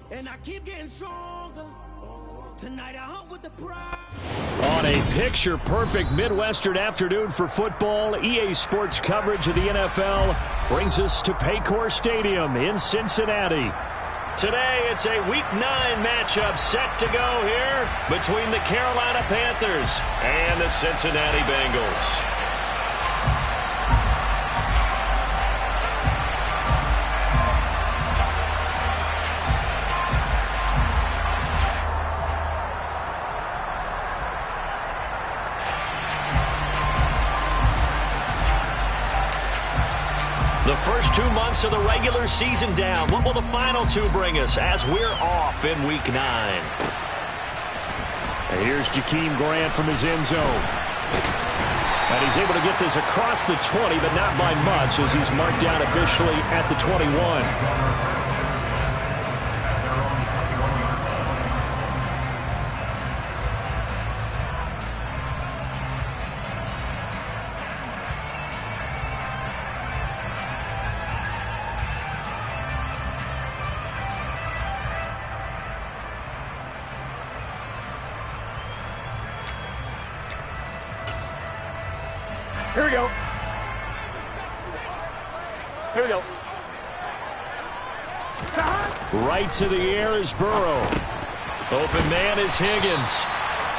And I keep getting stronger. Tonight I hunt with the pride. On a picture-perfect Midwestern afternoon for football, EA Sports coverage of the NFL brings us to Paycor Stadium in Cincinnati. Today, it's a Week 9 matchup set to go here between the Carolina Panthers and the Cincinnati Bengals. The first 2 months of the regular season down. What will the final 2 bring us as we're off in Week 9? And here's Jakeem Grant from his end zone. And he's able to get this across the 20, but not by much as he's marked down officially at the 21. Here we go. Here we go. Right to the air is Burrow. Open man is Higgins.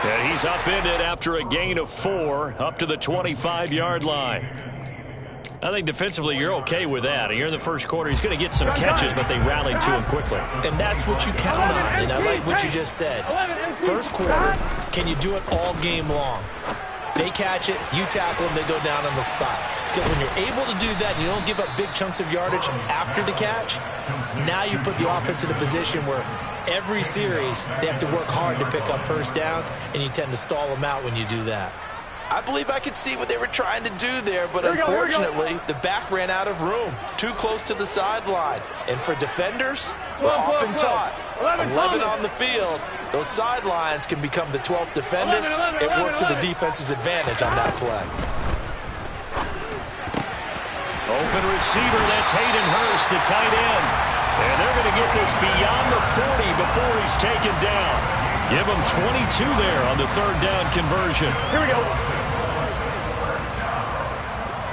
And he's upended after a gain of 4 up to the 25-yard line. I think defensively you're okay with that. Here in the first quarter, he's going to get some catches, but they rallied to him quickly. And that's what you count on, and I like what you just said. First quarter, can you do it all game long? They catch it, you tackle them, they go down on the spot. Because when you're able to do that and you don't give up big chunks of yardage after the catch, now you put the offense in a position where every series they have to work hard to pick up first downs, and you tend to stall them out when you do that. I believe I could see what they were trying to do there, but unfortunately, the back ran out of room. Too close to the sideline. And for defenders, we're often taught 11 on the field. Those sidelines can become the 12th defender. It worked to the defense's advantage on that play. Open receiver, that's Hayden Hurst, the tight end. And they're going to get this beyond the 40 before he's taken down. Give him 22 there on the third down conversion. Here we go.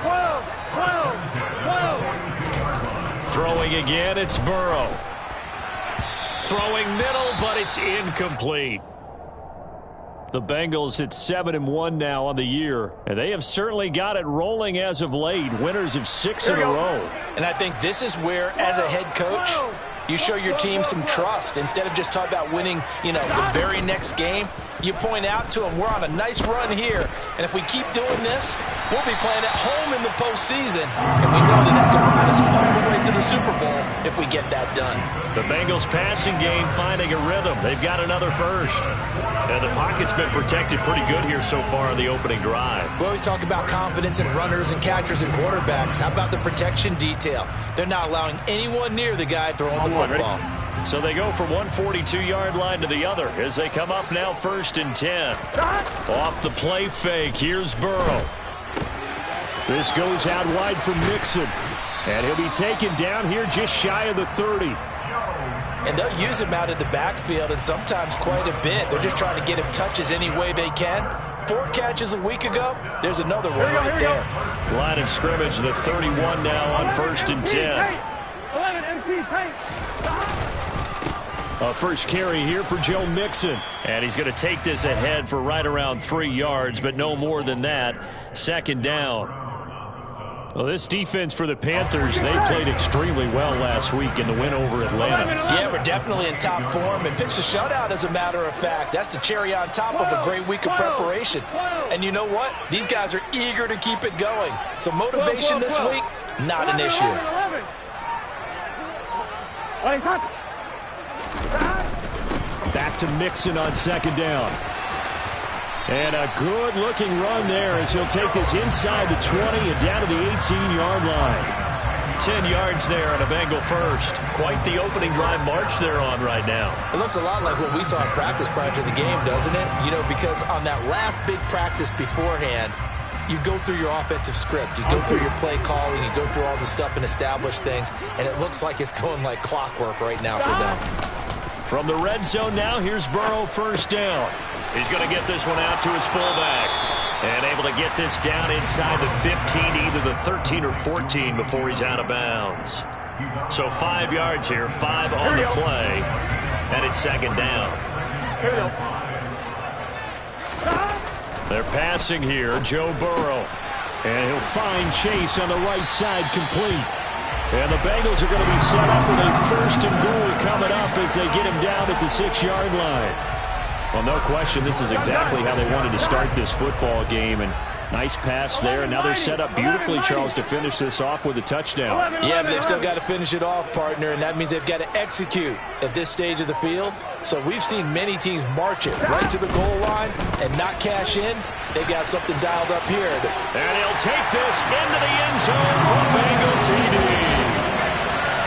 12. Throwing again, it's Burrow. Throwing middle, but it's incomplete. The Bengals at 7-1 now on the year, and they have certainly got it rolling as of late. Winners of 6 in a row. And I think this is where, as a head coach, you show your team some trust. Instead of just talking about winning, the very next game, you point out to them, we're on a nice run here, and if we keep doing this, we'll be playing at home in the postseason, and we know that can ride us all the way to the Super Bowl if we get that done. The Bengals passing game finding a rhythm. They've got another first. And the pocket's been protected pretty good here so far on the opening drive. We always talk about confidence in runners and catchers and quarterbacks. How about the protection detail? They're not allowing anyone near the guy throwing the football. So they go from one 42-yard line to the other as they come up now 1st and 10. Off the play fake, here's Burrow. This goes out wide for Mixon. And he'll be taken down here just shy of the 30. And they'll use him out of the backfield, and sometimes quite a bit. They're just trying to get him touches any way they can. 4 catches a week ago. There's another one right there. Line of scrimmage, the 31 now on 1st and 10. A first carry here for Joe Mixon. And he's going to take this ahead for right around 3 yards, but no more than that. 2nd down. Well, this defense for the Panthers, they played extremely well last week in the win over Atlanta. Yeah, we're definitely in top form and pitched a shutout, as a matter of fact. That's the cherry on top of a great week of preparation. And you know what? These guys are eager to keep it going. So motivation this week, not an issue. Back to Mixon on 2nd down. And a good-looking run there as he'll take this inside the 20 and down to the 18-yard line. 10 yards there and a Bengal first. Quite the opening drive march they're on right now. It looks a lot like what we saw in practice prior to the game, doesn't it? Because on that last big practice beforehand, you go through your offensive script. You go through your play calling. You go through all the stuff and establish things. And it looks like it's going like clockwork right now for them. From the red zone now, here's Burrow, first down. He's going to get this one out to his fullback. And able to get this down inside the 15, either the 13 or 14 before he's out of bounds. So 5 yards here, 5 on the play. And it's second down. Here we go. They're passing here, Joe Burrow. And he'll find Chase on the right side, complete. And the Bengals are going to be set up with a first and goal coming up as they get him down at the 6-yard line. Well, no question, this is exactly how they wanted to start this football game. And nice pass there. And now they're set up beautifully, Charles, to finish this off with a touchdown. Yeah, but they've still got to finish it off, partner, and that means they've got to execute at this stage of the field. So we've seen many teams march it right to the goal line and not cash in. They got something dialed up here. And he'll take this into the end zone for Bengal TD.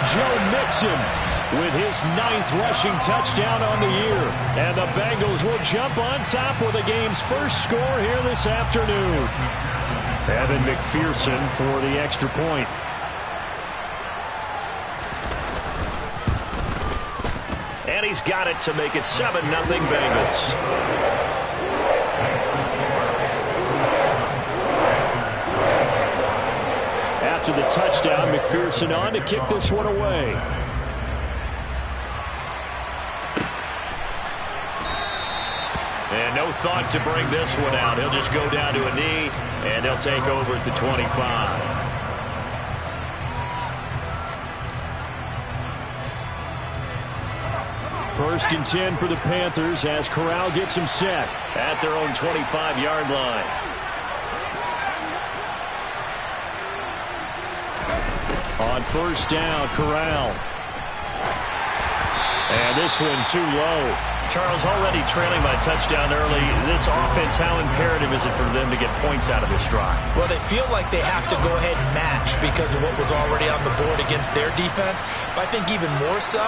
Joe Mixon with his 9th rushing touchdown on the year. And the Bengals will jump on top with the game's first score here this afternoon. Evan McPherson for the extra point. And he's got it to make it 7-0 Bengals. After the touchdown, McPherson on to kick this one away. And no thought to bring this one out. He'll just go down to a knee, and they'll take over at the 25. First and 10 for the Panthers as Corral gets him set at their own 25-yard line. On first down, Corral. And this one too low. Charles, already trailing by touchdown early. This offense, how imperative is it for them to get points out of this drive? Well, they feel like they have to go ahead and match because of what was already on the board against their defense. But I think even more so,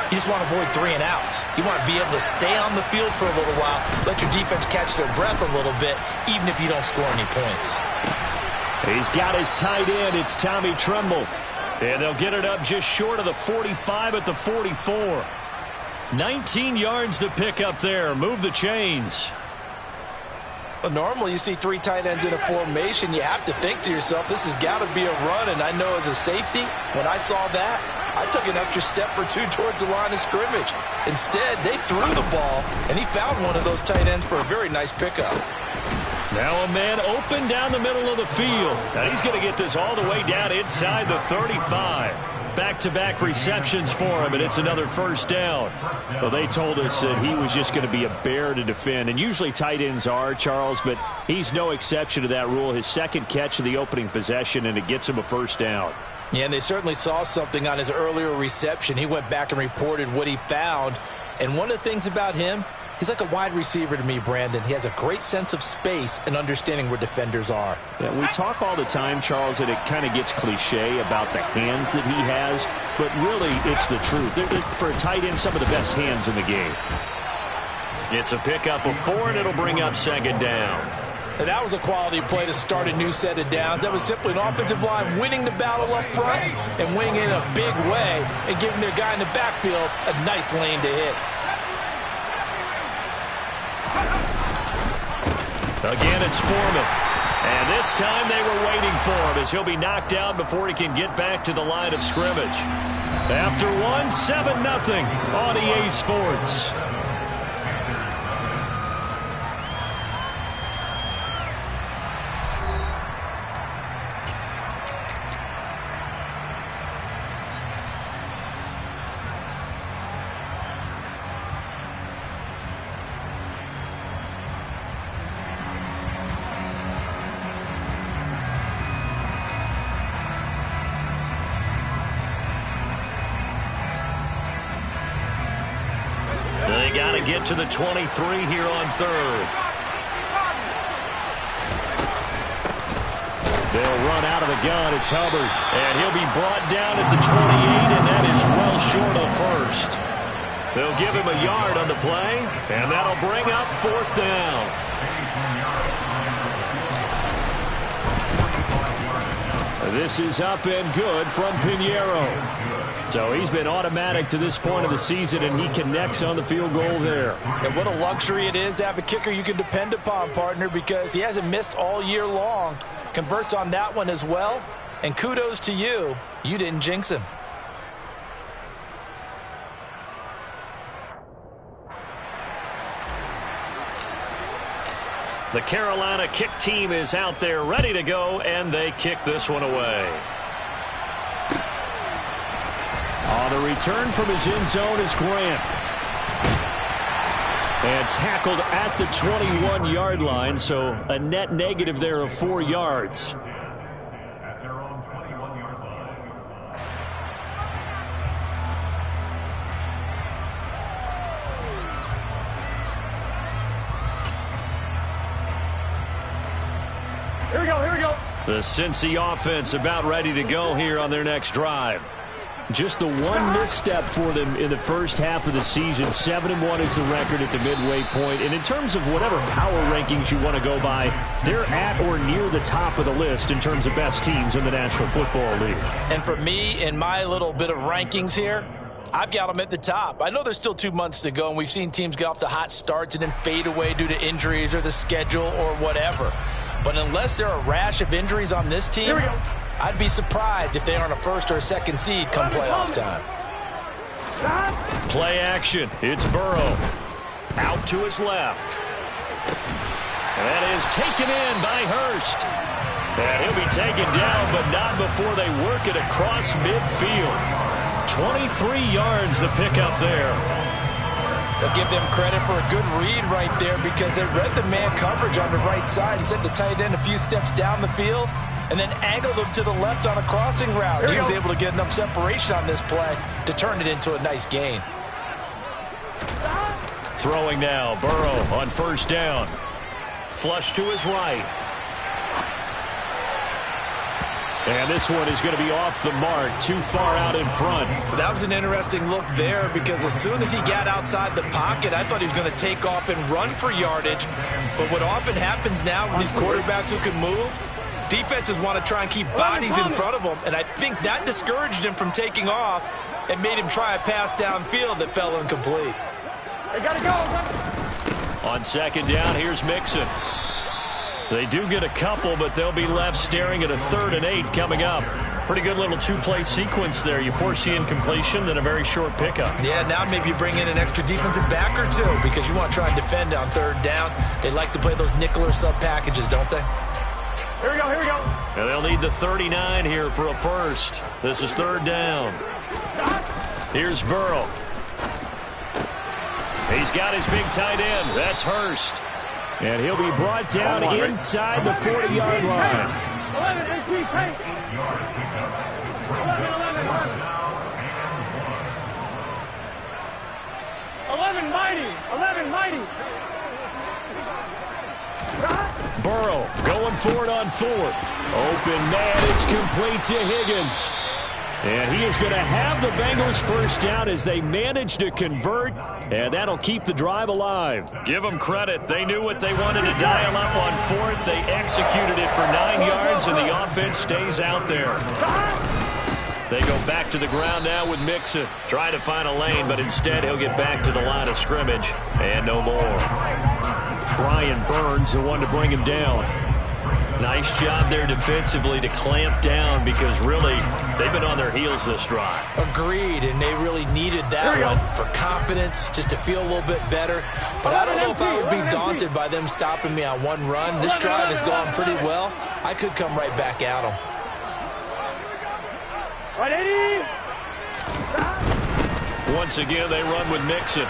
you just want to avoid 3 and outs. You want to be able to stay on the field for a little while, let your defense catch their breath a little bit, even if you don't score any points. He's got his tight end. It's Tommy Tremble. And they'll get it up just short of the 45 at the 44. 19 yards to pick up there. Move the chains. Well, normally you see 3 tight ends in a formation. You have to think to yourself, this has got to be a run. And I know as a safety, when I saw that, I took an extra step or 2 towards the line of scrimmage. Instead, they threw the ball, and he found one of those tight ends for a very nice pickup. Now a man open down the middle of the field. Now he's going to get this all the way down inside the 35. Back-to-back receptions for him, and it's another first down. Well, they told us that he was just going to be a bear to defend, and usually tight ends are, Charles, but he's no exception to that rule. His second catch of the opening possession, and it gets him a first down. Yeah, and they certainly saw something on his earlier reception. He went back and reported what he found, and one of the things about him, he's like a wide receiver to me, Brandon. He has a great sense of space and understanding where defenders are. Yeah, we talk all the time, Charles, that it kind of gets cliche about the hands that he has, but really it's the truth. For a tight end, some of the best hands in the game. It's a pickup of 4, and it'll bring up second down. And that was a quality play to start a new set of downs. That was simply an offensive line winning the battle up front and winning in a big way and giving their guy in the backfield a nice lane to hit. Again, it's Foreman. And this time they were waiting for him as he'll be knocked down before he can get back to the line of scrimmage. After 7-0 on EA Sports. They got to get to the 23 here on third. They'll run out of the gun. It's Hubbard. And he'll be brought down at the 28, and that is well short of first. They'll give him a yard on the play, and that'll bring up fourth down. This is up and good from Pinheiro. So he's been automatic to this point of the season, and he connects on the field goal there. And what a luxury it is to have a kicker you can depend upon, partner, because he hasn't missed all year long. Converts on that one as well. And kudos to you. You didn't jinx him. The Carolina kick team is out there ready to go, and they kick this one away. On the return from his end zone is Grant. And tackled at the 21-yard line, so a net negative there of 4 yards. Here we go, here we go. The Cincy offense about ready to go here on their next drive. Just the one misstep for them in the first half of the season. 7-1 is the record at the midway point. And in terms of whatever power rankings you want to go by, they're at or near the top of the list in terms of best teams in the National Football League. And for me, in my little bit of rankings here, I've got them at the top. I know there's still 2 months to go, and we've seen teams get off to hot starts and then fade away due to injuries or the schedule or whatever. But unless there are a rash of injuries on this team, I'd be surprised if they aren't a first or a second seed come playoff time. Play action. It's Burrow. Out to his left. That is taken in by Hurst. And he'll be taken down, but not before they work it across midfield. 23 yards the pickup there. They'll give them credit for a good read right there because they read the man coverage on the right side and sent the tight end a few steps down the field and then angled him to the left on a crossing route. He was able to get enough separation on this play to turn it into a nice gain. Throwing now, Burrow on first down. Flush to his right. And this one is going to be off the mark, too far out in front. That was an interesting look there because as soon as he got outside the pocket, I thought he was going to take off and run for yardage. But what often happens now with these quarterbacks who can move, defenses want to try and keep bodies in front of them, and I think that discouraged him from taking off and made him try a pass downfield that fell incomplete. They got to go. On second down, here's Mixon. They do get a couple, but they'll be left staring at a 3rd and 8 coming up. Pretty good little 2-play sequence there. You force the incompletion, then a very short pickup. Yeah, now maybe you bring in an extra defensive back or two because you want to try and defend on 3rd down. They like to play those nickel or sub packages, don't they? Here we go, here we go. And they'll need the 39 here for a first. This is 3rd down. Here's Burrow. He's got his big tight end. That's Hurst. And he'll be brought down inside the 40-yard line. 11 mighty. 11 mighty. Burrow going for it on 4th. Open man, it's complete to Higgins. And he is going to have the Bengals first down as they manage to convert, and that'll keep the drive alive. Give them credit. They knew what they wanted to dial up on 4th. They executed it for 9 yards, and the offense stays out there. They go back to the ground now with Mixon. Trying to find a lane, but instead he'll get back to the line of scrimmage, and no more. Brian Burns, the one to bring him down. Nice job there defensively to clamp down because really they've been on their heels this drive. Agreed, and they really needed that one for confidence, just to feel a little bit better. But I don't know if I would be daunted by them stopping me on one run. This drive has gone pretty well. I could come right back at them. Once again, they run with Mixon.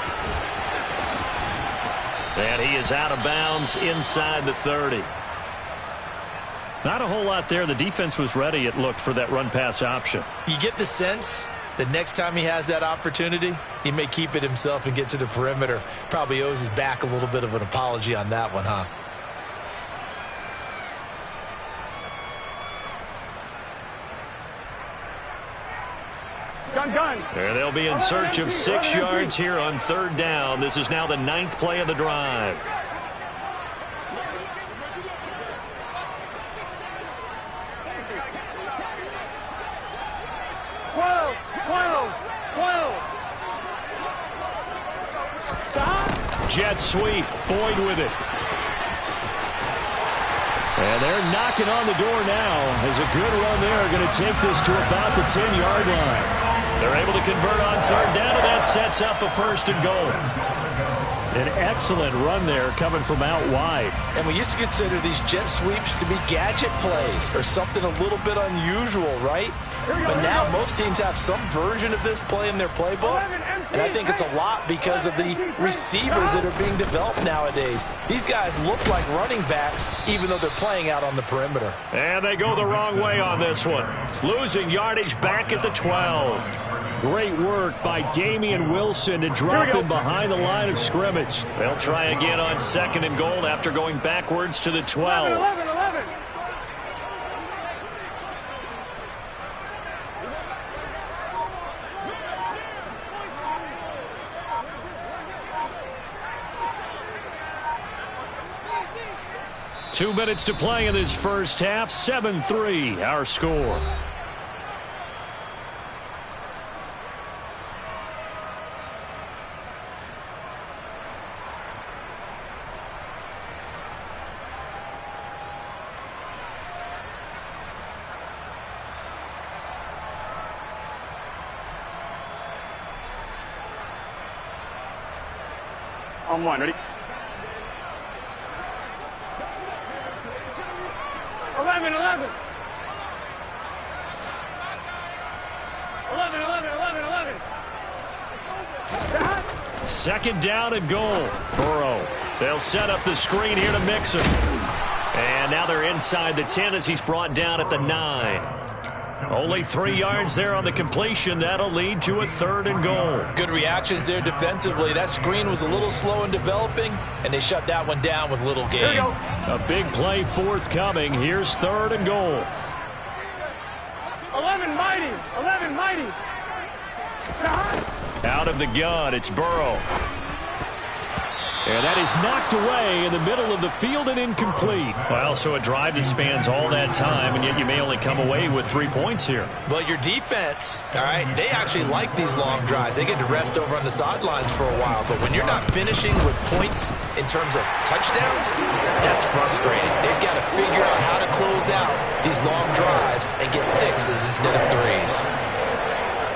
And he is out of bounds inside the 30. Not a whole lot there. The defense was ready, it looked, for that run-pass option. You get the sense that next time he has that opportunity, he may keep it himself and get to the perimeter. Probably owes his back a little bit of an apology on that one, huh? Gun. There they'll be in search of 6 yards here on 3rd down. This is now the 9th play of the drive. Jet sweep. Boyd with it. And they're knocking on the door now as a good run there going to take this to about the 10-yard line. They're able to convert on third down, and that sets up a first and goal. An excellent run there coming from out wide. And we used to consider these jet sweeps to be gadget plays or something a little bit unusual, right? But now most teams have some version of this play in their playbook. And I think it's a lot because of the receivers that are being developed nowadays. These guys look like running backs even though they're playing out on the perimeter. And they go the wrong way on this one. Losing yardage back at the 12. Great work by Damian Wilson to drop him behind the line of scrimmage. They'll try again on second and goal after going backwards to the 12. 11. 2 minutes to play in this first half. 7-3 our score. On one, ready? 11. 11. Second down and goal. Burrow. They'll set up the screen here to Mixon. And now they're inside the 10 as he's brought down at the 9. Only 3 yards there on the completion. That'll lead to a third and goal. Good reactions there defensively. That screen was a little slow in developing, and they shut that one down with little gain. Here we go. A big play forthcoming. Here's third and goal. 11 mighty. 11 mighty. Out of the gun, it's Burrow. And that is knocked away in the middle of the field and incomplete. Well, so a drive that spans all that time, and yet you may only come away with 3 points here. Well, your defense, all right, they actually like these long drives. They get to rest over on the sidelines for a while. But when you're not finishing with points in terms of touchdowns, that's frustrating. They've got to figure out how to close out these long drives and get 6s instead of 3s.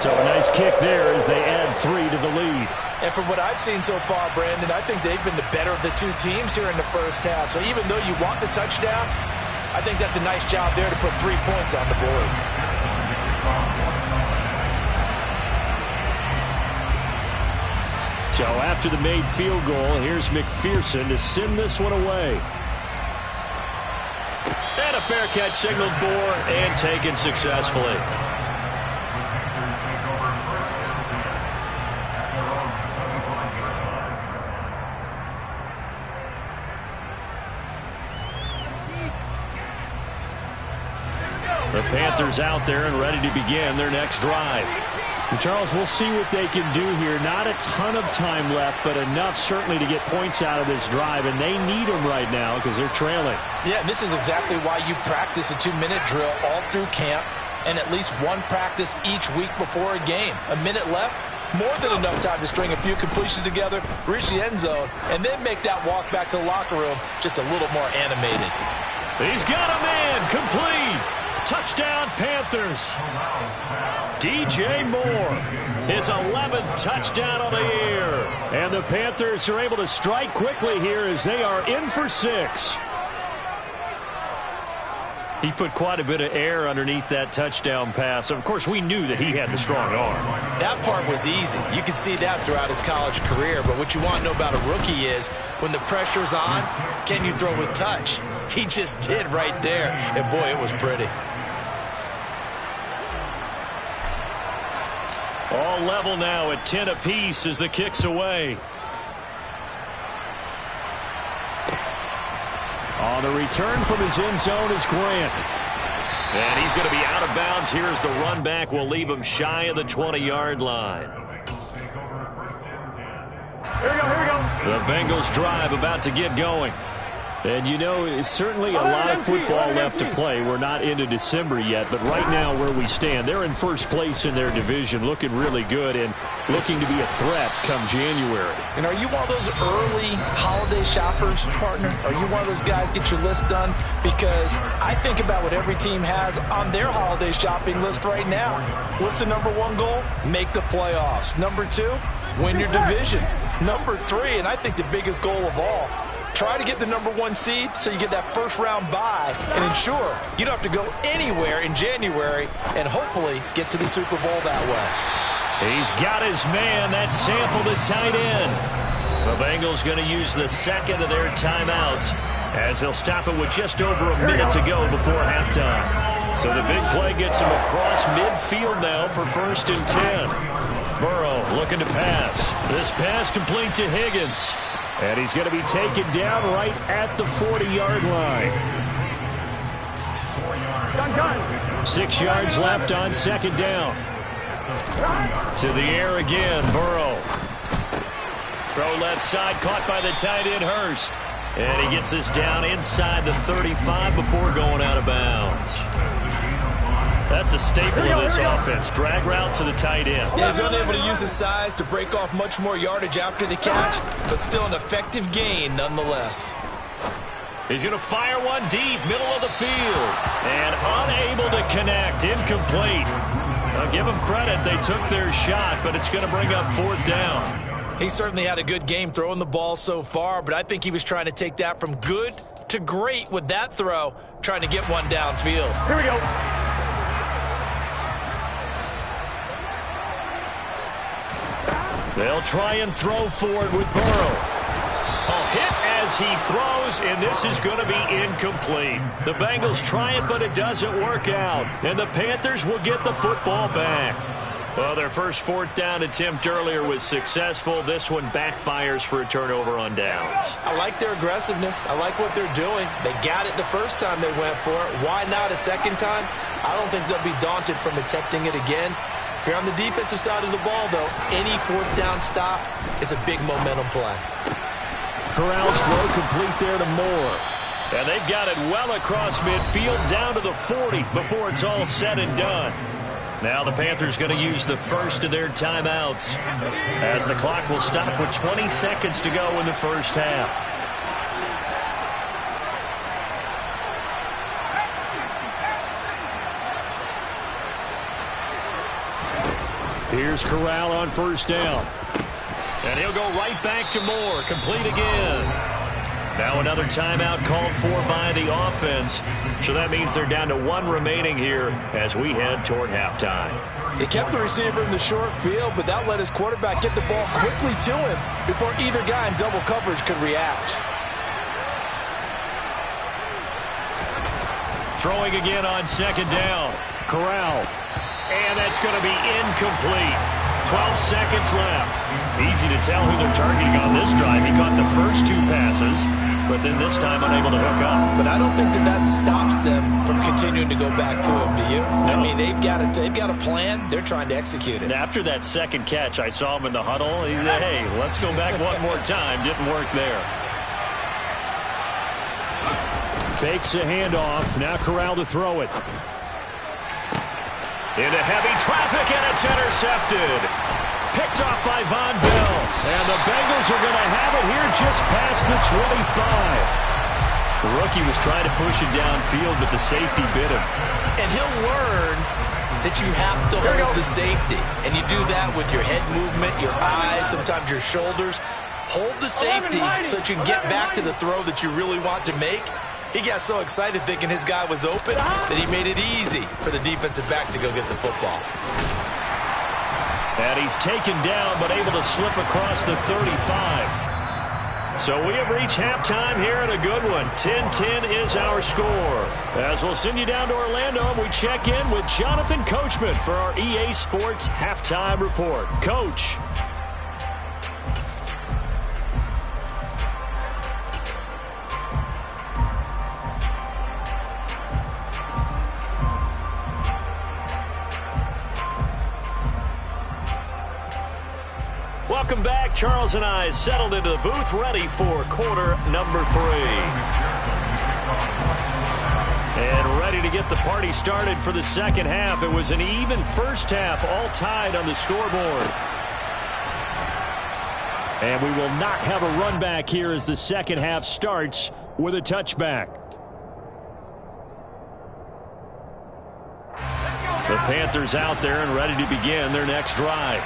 So a nice kick there as they add 3 to the lead. And from what I've seen so far, Brandon, I think they've been the better of the two teams here in the first half. So even though you want the touchdown, I think that's a nice job there to put 3 points on the board. So after the made field goal, here's McPherson to send this one away. And a fair catch signaled for and taken successfully. The Panthers out there and ready to begin their next drive. And Charles, we'll see what they can do here. Not a ton of time left, but enough certainly to get points out of this drive, and they need them right now because they're trailing. Yeah, and this is exactly why you practice a 2-minute drill all through camp and at least one practice each week before a game. A minute left, more than enough time to string a few completions together, reach the end zone, and then make that walk back to the locker room just a little more animated. He's got a man, complete. Touchdown, Panthers. DJ Moore, his 11th touchdown on the year. And the Panthers are able to strike quickly here as they are in for 6. He put quite a bit of air underneath that touchdown pass. Of course, we knew that he had the strong arm. That part was easy. You could see that throughout his college career. But what you want to know about a rookie is when the pressure's on, can you throw with touch? He just did right there. And, boy, it was pretty. All level now at 10 apiece as the kick's away. On the return from his end zone is Grant. And he's going to be out of bounds. Here's the run back. Will leave him shy of the 20-yard line. Here we go. The Bengals drive about to get going. And, you know, it's certainly a lot of football left to play. We're not into December yet, but right now where we stand, they're in first place in their division, looking really good and looking to be a threat come January. And are you one of those early holiday shoppers, partner? Are you one of those guys get your list done? Because I think about what every team has on their holiday shopping list right now. What's the number one goal? Make the playoffs. Number two, win your division. Number three, and I think the biggest goal of all, try to get the number one seed so you get that first round bye and ensure you don't have to go anywhere in January and hopefully get to the Super Bowl that way. He's got his man. That's Sample, the tight end. The Bengals going to use the second of their timeouts as they'll stop it with just over a minute to go before halftime. So the big play gets him across midfield now for 1st and 10. Burrow looking to pass. This pass complete to Higgins. And he's going to be taken down right at the 40-yard line. 6 yards left on 2nd down. To the air again, Burrow. Throw left side, caught by the tight end, Hurst. And he gets this down inside the 35 before going out of bounds. That's a staple of this offense. Drag route to the tight end. Yeah, he's unable to use his size to break off much more yardage after the catch, but still an effective gain nonetheless. He's going to fire one deep, middle of the field. And unable to connect, incomplete. I'll give them credit. They took their shot, but it's going to bring up 4th down. He certainly had a good game throwing the ball so far, but I think he was trying to take that from good to great with that throw, trying to get one downfield. Here we go. They'll try and throw forward with Burrow. A hit as he throws, and this is going to be incomplete. The Bengals try it, but it doesn't work out. And the Panthers will get the football back. Well, their first 4th down attempt earlier was successful. This one backfires for a turnover on downs. I like their aggressiveness. I like what they're doing. They got it the first time they went for it. Why not a second time? I don't think they'll be daunted from attempting it again. If you're on the defensive side of the ball, though, any 4th down stop is a big momentum play. Corral's throw complete there to Moore. And they've got it well across midfield down to the 40 before it's all said and done. Now the Panthers going to use the first of their timeouts as the clock will stop with 20 seconds to go in the first half. Here's Corral on 1st down. And he'll go right back to Moore. Complete again. Now another timeout called for by the offense. So that means they're down to 1 remaining here as we head toward halftime. He kept the receiver in the short field, but that let his quarterback get the ball quickly to him before either guy in double coverage could react. Throwing again on 2nd down. Corral. And that's going to be incomplete. 12 seconds left. Easy to tell who they're targeting on this drive. He caught the first 2 passes, but then this time unable to hook up. But I don't think that stops them from continuing to go back to him, do you? No. I mean, they've got a plan. They're trying to execute it. And after that second catch, I saw him in the huddle. He said, hey, let's go back one more time. Didn't work there. Fakes a handoff. Now Corral to throw it. Into heavy traffic, and it's intercepted. Picked off by Von Bell. And the Bengals are going to have it here just past the 25. The rookie was trying to push it downfield, but the safety bit him. And he'll learn that you have to hold the safety. And you do that with your head movement, your eyes, sometimes your shoulders. Hold the safety so that you can get back to the throw that you really want to make. He got so excited thinking his guy was open that he made it easy for the defensive back to go get the football. And he's taken down but able to slip across the 35. So we have reached halftime here at a good one. 10-10 is our score. As we'll send you down to Orlando, and we check in with Jonathan Coachman for our EA Sports Halftime Report. Coach. Welcome back. Charles and I settled into the booth, ready for quarter number 3. And ready to get the party started for the second half. It was an even first half, all tied on the scoreboard. And we will not have a run back here as the second half starts with a touchback. The Panthers out there and ready to begin their next drive.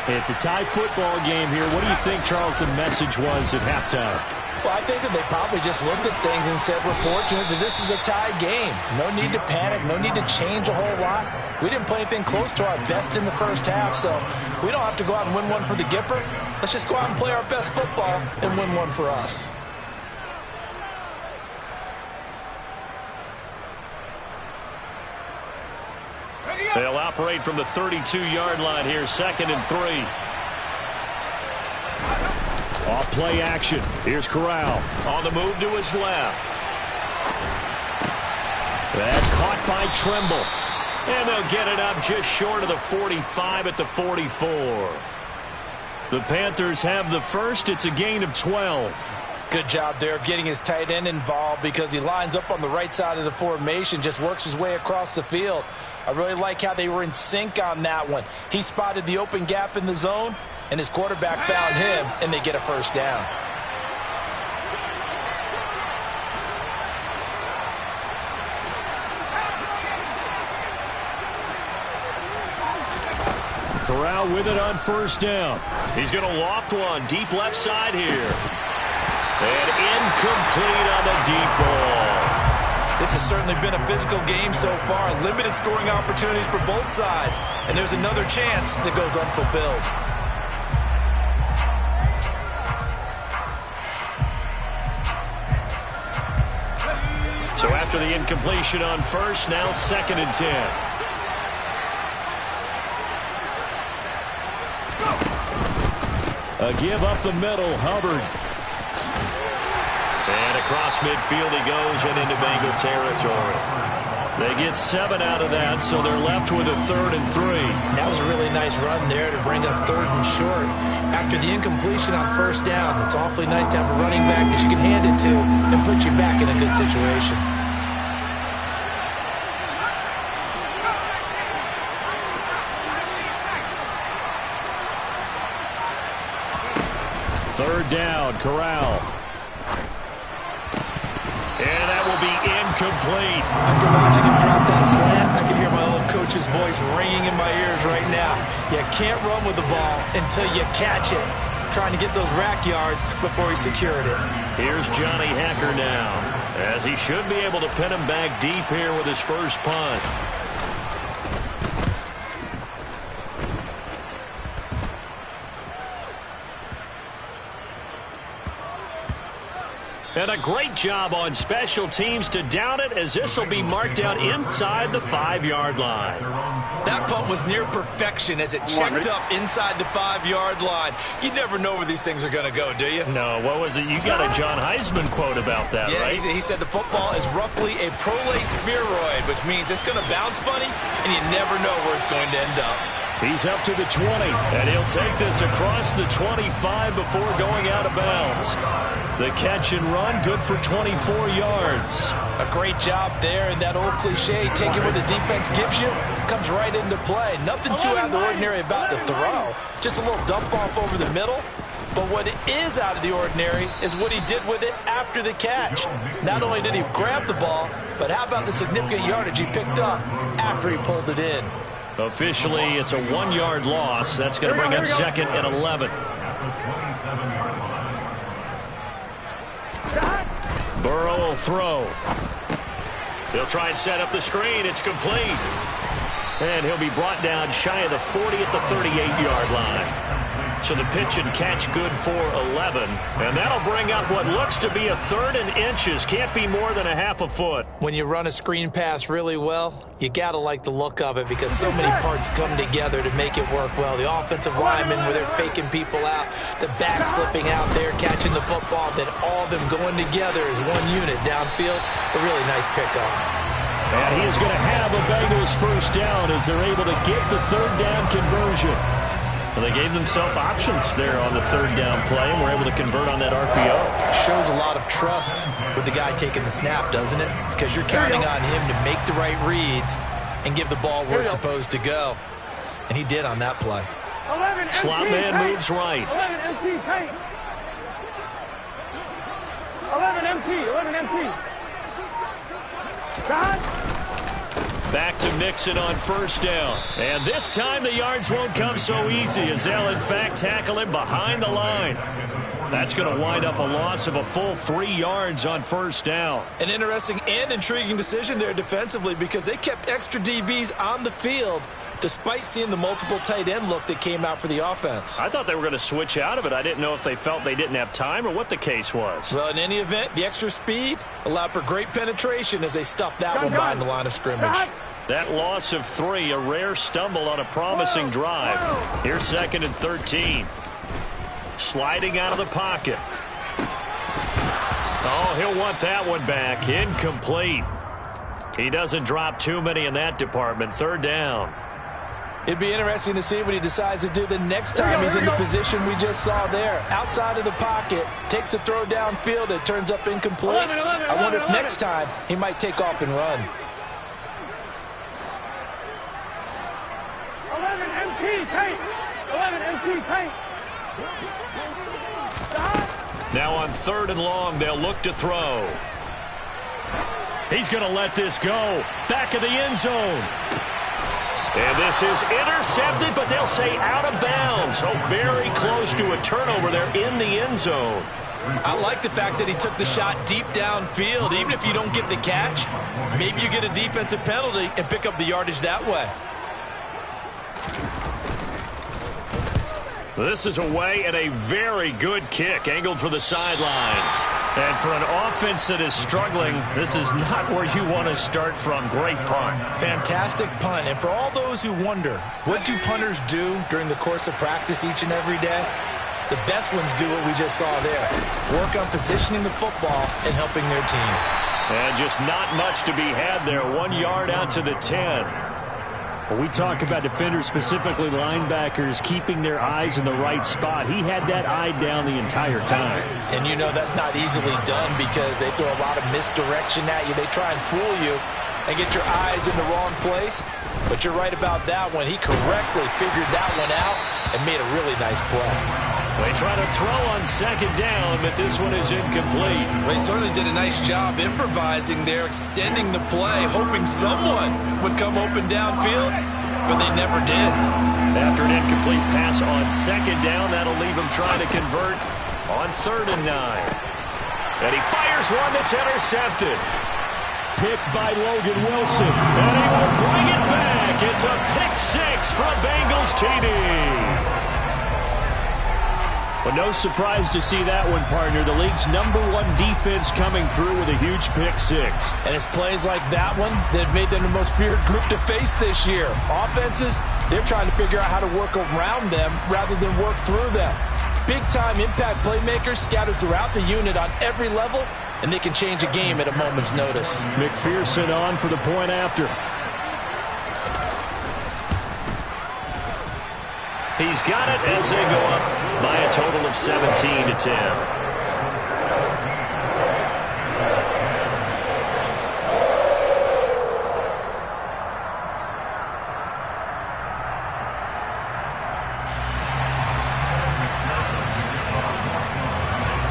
It's a tie football game here. What do you think, Charles, the message was at halftime? Well, I think that they probably just looked at things and said, we're fortunate that this is a tie game. No need to panic. No need to change a whole lot. We didn't play anything close to our best in the first half, so we don't have to go out and win one for the Gipper. Let's just go out and play our best football and win one for us. They'll operate from the 32-yard line here, 2nd and 3. Off play action. Here's Corral on the move to his left. That caught by Trimble. And they'll get it up just short of the 45 at the 44. The Panthers have the first. It's a gain of 12. Good job there of getting his tight end involved because he lines up on the right side of the formation, just works his way across the field. I really like how they were in sync on that one. He spotted the open gap in the zone, and his quarterback found him, and they get a first down. Corral with it on first down. He's going to loft one deep left side here. And incomplete on the deep ball. This has certainly been a physical game so far. Limited scoring opportunities for both sides. And there's another chance that goes unfulfilled. So after the incompletion on first, now 2nd and 10. A give up the middle, Hubbard. And across midfield he goes and into Bengal territory. They get 7 out of that, so they're left with a 3rd and 3. That was a really nice run there to bring up 3rd and short. After the incompletion on first down, it's awfully nice to have a running back that you can hand it to and put you back in a good situation. Third down, Corral. And that will be incomplete. After watching him drop that slant, I can hear my old coach's voice ringing in my ears right now. You can't run with the ball until you catch it. Trying to get those rack yards before he secured it. Here's Johnny Hacker now, as he should be able to pin him back deep here with his first punt. And a great job on special teams to down it, as this will be marked down inside the 5-yard line. That punt was near perfection as it checked up inside the 5-yard line. You never know where these things are going to go, do you? No, what was it? You got a John Heisman quote about that, yeah, right? He said the football is roughly a prolate spheroid, which means it's going to bounce funny, and you never know where it's going to end up. He's up to the 20, and he'll take this across the 25 before going out of bounds. The catch and run, good for 24 yards. A great job there, and that old cliche, taking what the defense gives you, comes right into play. Nothing too out of the ordinary about the throw. Just a little dump off over the middle. But what is out of the ordinary is what he did with it after the catch. Not only did he grab the ball, but how about the significant yardage he picked up after he pulled it in. Officially, it's a 1-yard loss. That's going to bring up 2nd and 11. Burrow will throw. He'll try and set up the screen. It's complete. And he'll be brought down shy of the 40 at the 38-yard line. So the pitch and catch good for 11. And that'll bring up what looks to be a 3rd and inches. Can't be more than a half a foot. When you run a screen pass really well, you got to like the look of it because so many parts come together to make it work well. The offensive linemen where they're faking people out, the back slipping out there, catching the football, then all of them going together as one unit downfield. A really nice pickup. And he is going to have a Bengals first down as they're able to get the 3rd down conversion. 2nd and 11. Well, they gave themselves options there on the third down play and were able to convert on that RPO. Shows a lot of trust with the guy taking the snap, doesn't it? Because you're counting on him to make the right reads and give the ball where it's supposed to go. And he did on that play. Slot man moves right. 11 MT, tight. 11 MT, 11 MT. Back to Mixon on first down. And this time the yards won't come so easy as they'll, in fact, tackle him behind the line. That's going to wind up a loss of a full 3 yards on first down. An interesting and intriguing decision there defensively because they kept extra DBs on the field despite seeing the multiple tight end look that came out for the offense. I thought they were going to switch out of it. I didn't know if they felt they didn't have time or what the case was. Well, in any event, the extra speed allowed for great penetration as they stuffed that one behind the line of scrimmage. That loss of 3, a rare stumble on a promising drive. Here's 2nd and 13. Sliding out of the pocket. Oh, he'll want that one back. Incomplete. He doesn't drop too many in that department. 3rd down. It'd be interesting to see what he decides to do the next time he's in the position we just saw there. Outside of the pocket, takes a throw downfield, it turns up incomplete. I wonder if next time he might take off and run. 11 MT, tight. 11 MT, tight. Now on 3rd and long, they'll look to throw. He's going to let this go. Back of the end zone. And this is intercepted, but they'll say out of bounds. So very close to a turnover there in the end zone. I like the fact that he took the shot deep downfield. Even if you don't get the catch, maybe you get a defensive penalty and pick up the yardage that way. This is away and a very good kick angled for the sidelines. And for an offense that is struggling, this is not where you want to start from. Great punt. Fantastic punt. And for all those who wonder, what do punters do during the course of practice each and every day? The best ones do what we just saw there. Work on positioning the football and helping their team. And just not much to be had there. 1 yard out to the 10. When we talk about defenders, specifically linebackers, keeping their eyes in the right spot, he had that eye down the entire time. And you know that's not easily done because they throw a lot of misdirection at you. They try and fool you and get your eyes in the wrong place. But you're right about that one. He correctly figured that one out and made a really nice play. They try to throw on 2nd down, but this one is incomplete. They certainly did a nice job improvising there, extending the play, hoping someone would come open downfield, but they never did. After an incomplete pass on 2nd down, that'll leave him trying to convert on 3rd and 9. And he fires one that's intercepted. Picked by Logan Wilson. And he will bring it back. It's a pick 6 from Bengals TD. But no surprise to see that one, partner. The league's #1 defense coming through with a huge pick 6. And it's plays like that one that have made them the most feared group to face this year. Offenses, they're trying to figure out how to work around them rather than work through them. Big-time impact playmakers scattered throughout the unit on every level, and they can change a game at a moment's notice. McPherson on for the point after. He's got it as they go up by a total of 17 to 10.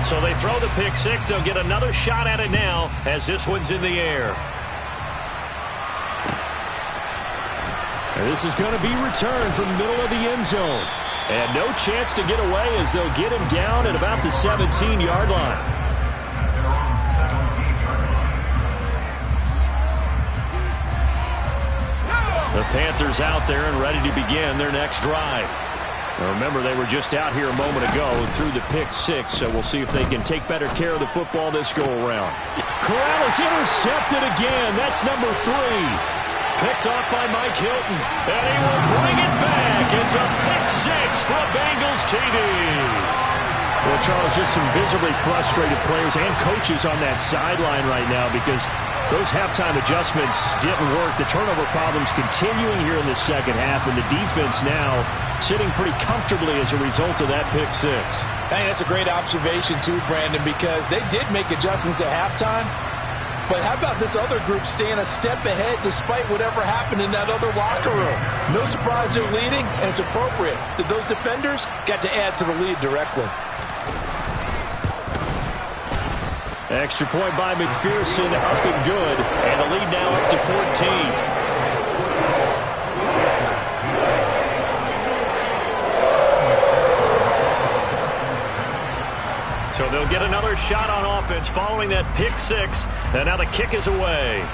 So they throw the pick 6. They'll get another shot at it now as this one's in the air. And this is going to be returned from the middle of the end zone. And no chance to get away as they'll get him down at about the 17-yard line. The Panthers out there and ready to begin their next drive. Now remember, they were just out here a moment ago through the pick 6, so we'll see if they can take better care of the football this go-around. Corral is intercepted again. That's number 3. Picked off by Mike Hilton, and he will bring it back. It's a pick 6 from Bengals TD. Well, Charles, just some visibly frustrated players and coaches on that sideline right now because Those halftime adjustments didn't work. The turnover problems continuing here in the second half, and the defense now sitting pretty comfortably as a result of that pick six. I think that's a great observation too, Brandon, because they did make adjustments at halftime. But how about this other group staying a step ahead despite whatever happened in that other locker room? No surprise they're leading, and it's appropriate that those defenders got to add to the lead directly. Extra point by McPherson, up and good, and the lead now up to 14. So they'll get another shot on offense following that pick six, and now the kick is away.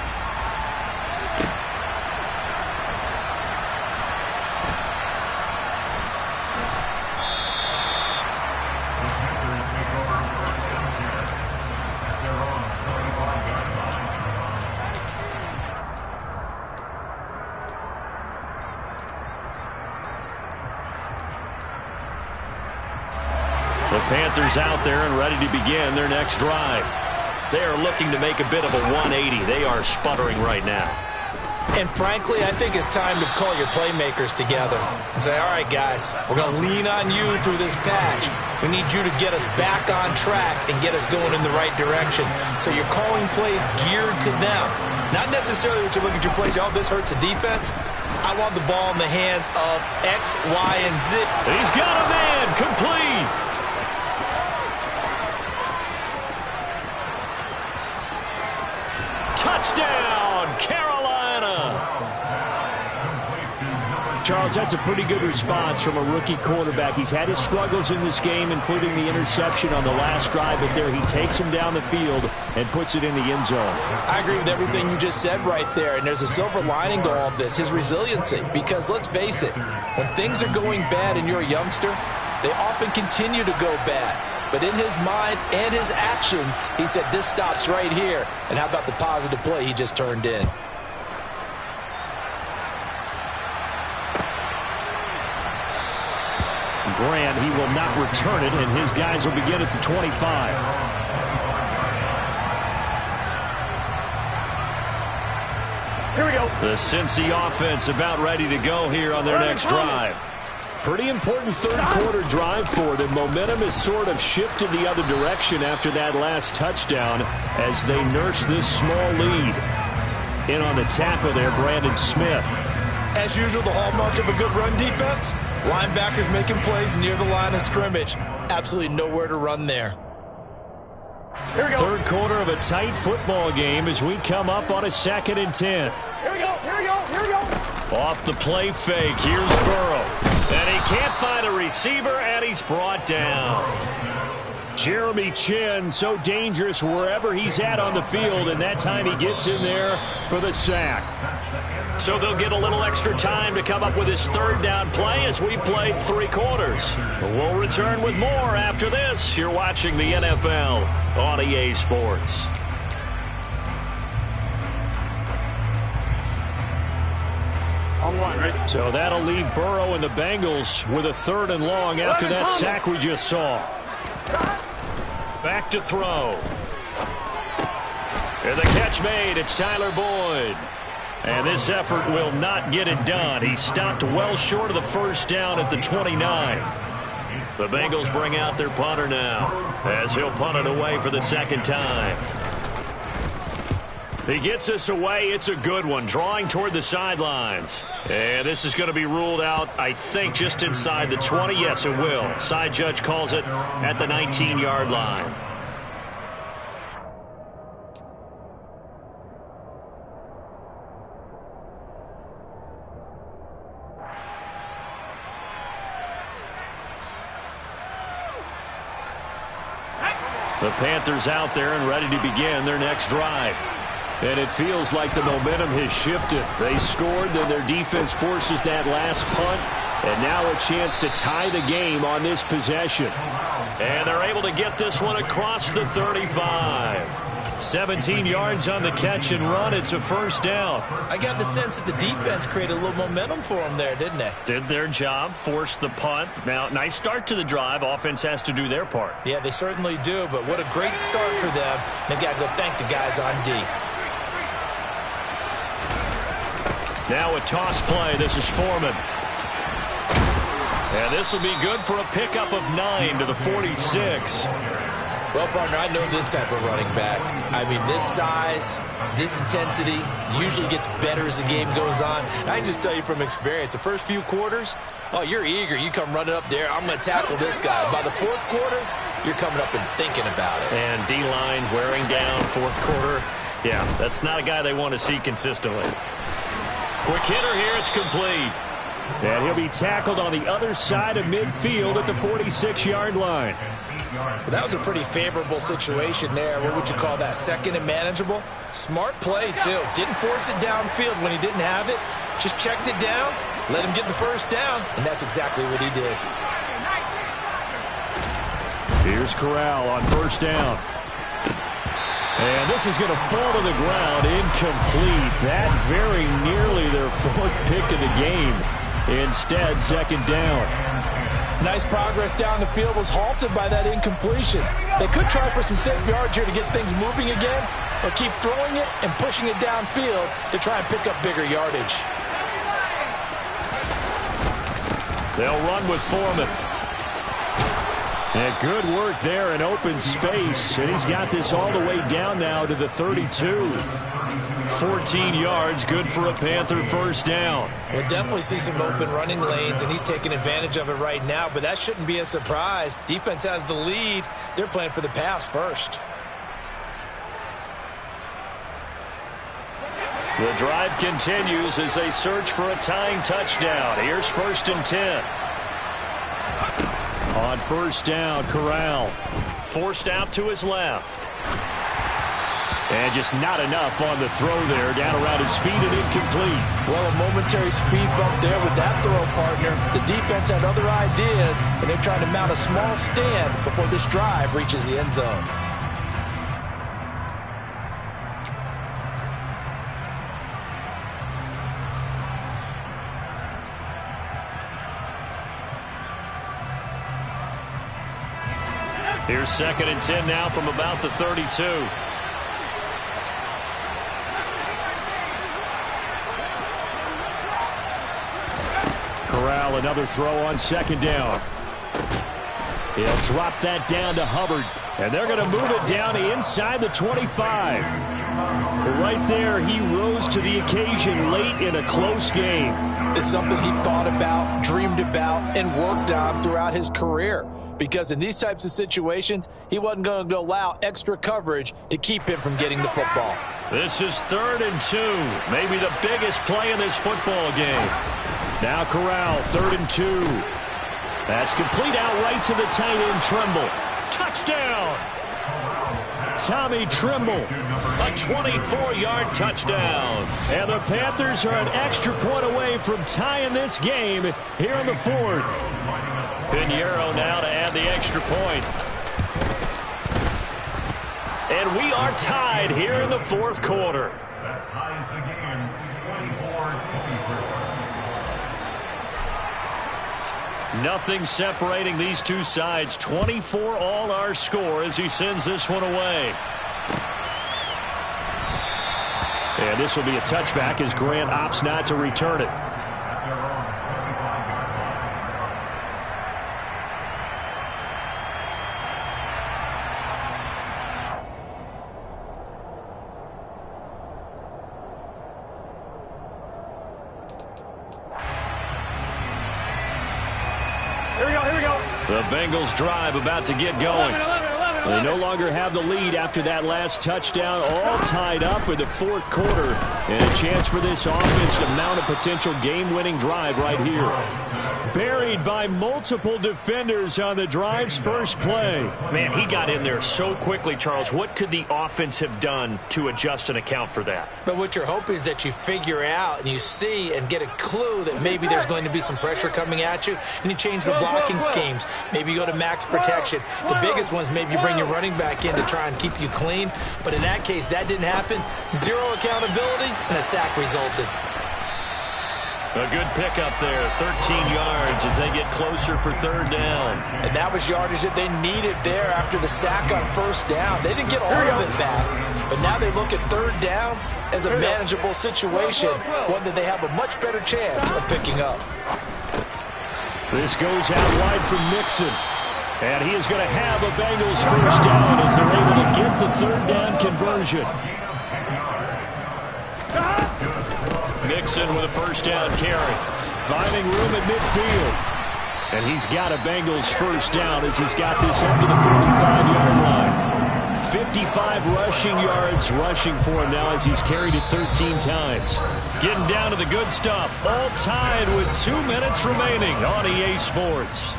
The Panthers out there and ready to begin their next drive. They are looking to make a bit of a 180. They are sputtering right now. And frankly, I think it's time to call your playmakers together and say, all right, guys, we're going to lean on you through this patch. We need you to get us back on track and get us going in the right direction. So you're calling plays geared to them. Not necessarily what you look at your plays, oh, this hurts the defense. I want the ball in the hands of X, Y, and Z. He's got a man, complete. Touchdown, Carolina. Charles, that's a pretty good response from a rookie quarterback. He's had his struggles in this game, including the interception on the last drive, but there he takes him down the field and puts it in the end zone. I agree with everything you just said right there, and there's a silver lining to all of this, his resiliency, because let's face it, when things are going bad and you're a youngster, they often continue to go bad. But in his mind and his actions, he said, this stops right here. And how about the positive play he just turned in? Grant, he will not return it, and his guys will begin at the 25. Here we go. The Cincy offense about ready to go here on their next drive. Pretty important third quarter drive for them. Momentum has sort of shifted the other direction after that last touchdown as they nurse this small lead. In on the tackle there, Brandon Smith. As usual, the hallmark of a good run defense, linebackers making plays near the line of scrimmage. Absolutely nowhere to run there. Here we go. Third quarter of a tight football game as we come up on a 2nd and 10. Here we go. Here we go. Here we go. Off the play fake, here's Burrow. And he can't find a receiver, and he's brought down. Jeremy Chin, so dangerous wherever he's at on the field, and that time he gets in there for the sack. So they'll get a little extra time to come up with his third down play as we played 3 quarters. We'll return with more after this. You're watching the NFL on EA Sports. Right? So that'll leave Burrow and the Bengals with a 3rd and long after that sack we just saw. Back to throw. And the catch made. It's Tyler Boyd. And this effort will not get it done. He stopped well short of the first down at the 29. The Bengals bring out their punter now as he'll punt it away for the 2nd time. He gets us away. It's a good one, drawing toward the sidelines. And this is going to be ruled out, I think, just inside the 20. Yes, it will. Side judge calls it at the 19-yard line. The Panthers out there and ready to begin their next drive. And it feels like the momentum has shifted. They scored, then their defense forces that last punt. And now a chance to tie the game on this possession. And they're able to get this one across the 35. 17 yards on the catch and run. It's a first down. I got the sense that the defense created a little momentum for them there, didn't they? Did their job, forced the punt. Now, nice start to the drive. Offense has to do their part. Yeah, they certainly do, but what a great start for them. They've got to go thank the guys on D. Now a toss play. This is Foreman. And this will be good for a pickup of 9 to the 46. Well, partner, I know this type of running back. I mean, this size, this intensity usually gets better as the game goes on. And I can just tell you from experience, the first few quarters, oh, you're eager. You come running up there, I'm going to tackle this guy. By the fourth quarter, you're coming up and thinking about it. And D-line wearing down fourth quarter. Yeah, that's not a guy they want to see consistently. Quick hitter here, it's complete. And he'll be tackled on the other side of midfield at the 46-yard line. Well, that was a pretty favorable situation there. What would you call that? Second and manageable? Smart play, too. Didn't force it downfield when he didn't have it. Just checked it down, let him get the first down, and that's exactly what he did. Here's Corral on first down. And this is going to fall to the ground, incomplete. That very nearly their fourth pick of the game. Instead, second down. Nice progress down the field, was halted by that incompletion. They could try for some safe yards here to get things moving again, or keep throwing it and pushing it downfield to try and pick up bigger yardage. They'll run with Foreman. And good work there in open space. And he's got this all the way down now to the 32. 14 yards, good for a Panther first down. We'll definitely see some open running lanes, and he's taking advantage of it right now, but that shouldn't be a surprise. Defense has the lead. They're playing for the pass first. The drive continues as they search for a tying touchdown. Here's first and 10. On first down, Corral. Forced out to his left. And just not enough on the throw there. Down around his feet and incomplete. Well, a momentary speed bump there with that throw, partner. The defense had other ideas, and they're trying to mount a small stand before this drive reaches the end zone. Here's second and 10 now from about the 32. Corral, another throw on second down. He'll drop that down to Hubbard. And they're going to move it down inside the 25. But right there, he rose to the occasion late in a close game. It's something he thought about, dreamed about, and worked on throughout his career. Because in these types of situations, he wasn't going to allow extra coverage to keep him from getting the football. This is 3rd and 2. Maybe the biggest play in this football game. Now Corral, 3rd and 2. That's complete out right to the tight end, Trimble. Touchdown! Tommy Trimble. A 24-yard touchdown. And the Panthers are an extra point away from tying this game here in the 4th. Pinheiro now to add the extra point. And we are tied here in the 4th quarter. That ties the game 24-24. Nothing separating these two sides. 24 all our score as he sends this one away. And this will be a touchback as Grant opts not to return it. The Bengals drive about to get going. They no longer have the lead after that last touchdown, all tied up in the 4th quarter. And a chance for this offense to mount a potential game-winning drive right here. Buried by multiple defenders on the drive's first play. Man, he got in there so quickly, Charles. What could the offense have done to adjust and account for that? But what you're hoping is that you figure out and you see and get a clue that maybe there's going to be some pressure coming at you, and you change the blocking schemes. Maybe you go to max protection. The biggest ones, maybe you bring your running back in to try and keep you clean. But in that case, that didn't happen. Zero accountability, and a sack resulted. A good pickup there, 13 yards as they get closer for third down. And that was yardage that they needed there after the sack on first down. They didn't get all of it back, but now they look at third down as a manageable situation, one that they have a much better chance of picking up. This goes out wide from Mixon. And he is going to have a Bengals first down as they're able to get the third down conversion. Mixon with a first down carry. Finding room at midfield. And he's got a Bengals first down as he's got this up to the 45-yard line. 55 rushing yards rushing for him now as he's carried it 13 times. Getting down to the good stuff. All tied with 2 minutes remaining on EA Sports.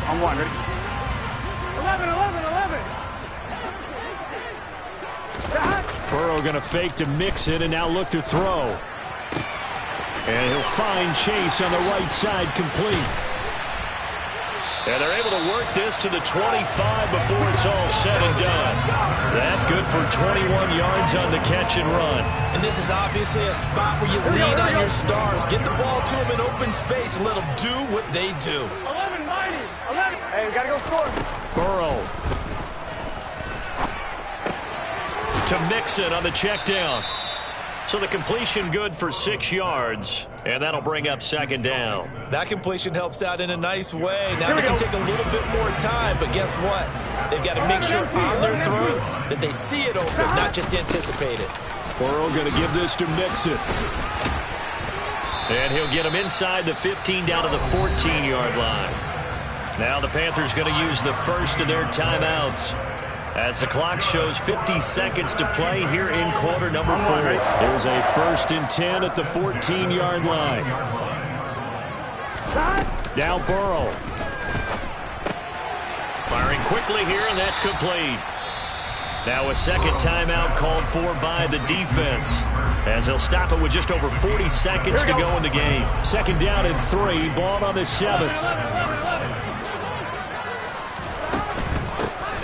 I'm one. Ready? 11, 11, 11. Burrow going to fake to Mixon and now look to throw. And he'll find Chase on the right side complete. And they're able to work this to the 25 before it's all said and done. That good for 21 yards on the catch and run. And this is obviously a spot where you lean on your stars. Get the ball to them in open space and let them do what they do. 11, mighty. 11. Hey, we got to go score. Burrow. To Mixon on the check down. So the completion good for 6 yards, and that'll bring up second down. That completion helps out in a nice way. Now they can take a little bit more time, but guess what? They've got to make sure on their throws that they see it open, not just anticipate it. Burrow going to give this to Mixon. And he'll get him inside the 15 down to the 14-yard line. Now the Panthers going to use the first of their timeouts, as the clock shows 50 seconds to play here in quarter number 4. Here's a 1st and 10 at the 14-yard line. Now Burrow. Firing quickly here, and that's complete. Now a second timeout called for by the defense, as they'll stop it with just over 40 seconds to go in the game. 2nd down and 3, ball on the 7th.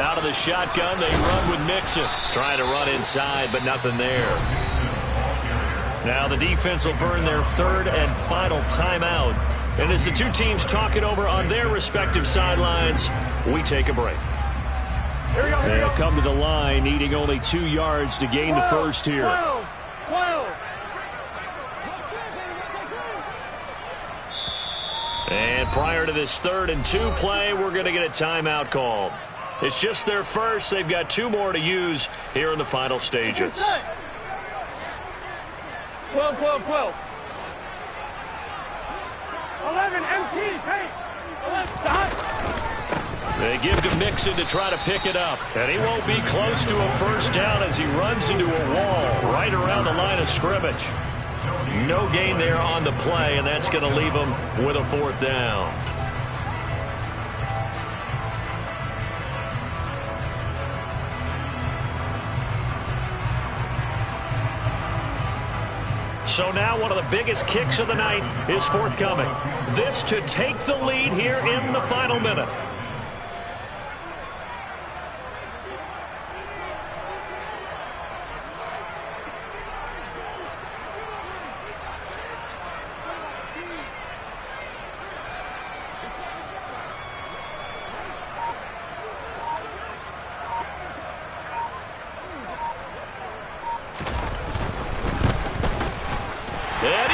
Out of the shotgun, they run with Mixon. Trying to run inside, but nothing there. Now the defense will burn their 3rd and final timeout. And as the two teams talk it over on their respective sidelines, we take a break. They'll come to the line, needing only 2 yards to gain the first here. 12. And prior to this 3rd and 2 play, we're going to get a timeout called. It's just their first. They've got 2 more to use here in the final stages. 12, 12, 12. 11, empty, paint. 11, stop. They give to Mixon to try to pick it up. And he won't be close to a first down as he runs into a wall right around the line of scrimmage. No gain there on the play, and that's going to leave him with a 4th down. So now one of the biggest kicks of the night is forthcoming. This to take the lead here in the final minute. It